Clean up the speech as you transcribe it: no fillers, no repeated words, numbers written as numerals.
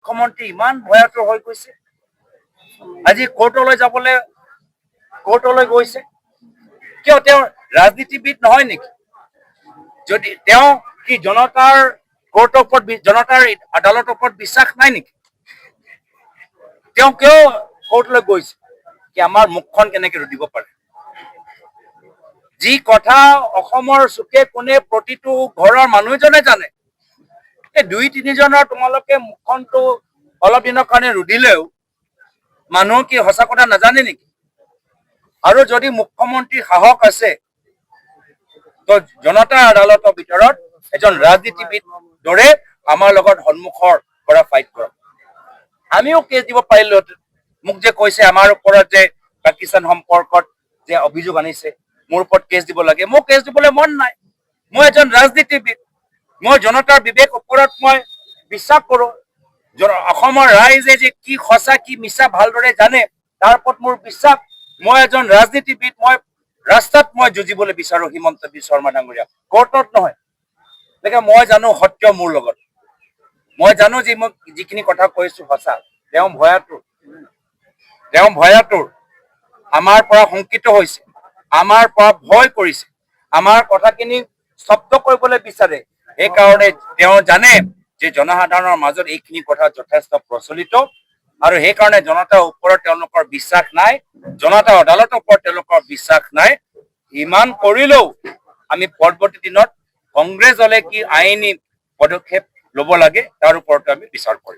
মুখ্যমন্ত্ৰী ইমান ভয়াতুৰ হৈ গৈছে, আজি কোৰ্টলৈ গৈছে। কিয় তেওঁ ৰাজনীতিবিদ নহয় নেকি? যদি তেওঁ কি জনতাৰ জনতাৰ আদালতৰ ওপৰত বিশ্বাস নাই নেকি? তেওঁ কিয় কোৰ্টলৈ গৈছে কি আমাৰ মুখখন কেনেকে দিব পাৰে? যি কথা অসমৰ চুকে কোণে প্ৰতিটো ঘৰৰ মানুহজনে জানে, এই 2-3জনৰ তোমালোকে মুখখনটো অলপ দিনৰ কাৰণে ৰুধিলেও মানুহ কি সঁচা কথা নাজানে নেকি? আৰু যদি মুখ্যমন্ত্ৰীৰ সাহস আছে তো জনতা আদালতৰ ভিতৰত এজন ৰাজনীতিবিদ দৰে আমাৰ লগত সন্মুখৰ পৰা ফাইট কৰক। আমিও কেছ দিব পাৰিলোহেঁতেন। মোক যে কৈছে আমাৰ ওপৰত যে পাকিস্তান সম্পৰ্কত যে অভিযোগ আনিছে, মোৰ ওপৰত কেছ দিব লাগে, মোক কেছ দিবলৈ মন নাই। মই এজন ৰাজনীতিবিদ, মই জনতাৰ বিবেক ওপৰত মই বিশ্বাস কৰো। অসমৰ ৰাইজে যে কি সঁচা কি মিছা ভালদৰে জানে, তাৰ ওপৰত মোৰ বিশ্বাস। মই এজন ৰাজনীতিবিদ, মই ৰাস্তাত মই যুঁজিবলৈ বিচাৰো হিমন্ত বিশ্ব শৰ্মা ডাঙৰীয়া, কোৰ্টত নহয়। গতিকে মই জানো সত্য মোৰ লগত, মই জানো যে মই যিখিনি কথা কৈছো সঁচা। তেওঁ ভয়াতুৰ আমাৰ পৰা শংকিত হৈছে, আমাৰ পৰা ভয় কৰিছে, আমাৰ কথাখিনি স্তব্ধ কৰিবলৈ বিচাৰে। সেইকাৰণে তেওঁ জানে যে জনসাধাৰণৰ মাজত এইখিনি কথা যথেষ্ট প্ৰচলিত, আৰু সেইকাৰণে জনতাৰ ওপৰত তেওঁলোকৰ বিশ্বাস নাই, জনতা আদালতৰ ওপৰত তেওঁলোকৰ বিশ্বাস নাই। ইমান কৰিলেও আমি পৰৱৰ্তী দিনত কংগ্ৰেছ দলে কি আইনী পদক্ষেপ ল'ব লাগে তাৰ ওপৰত আমি বিচাৰ কৰিম।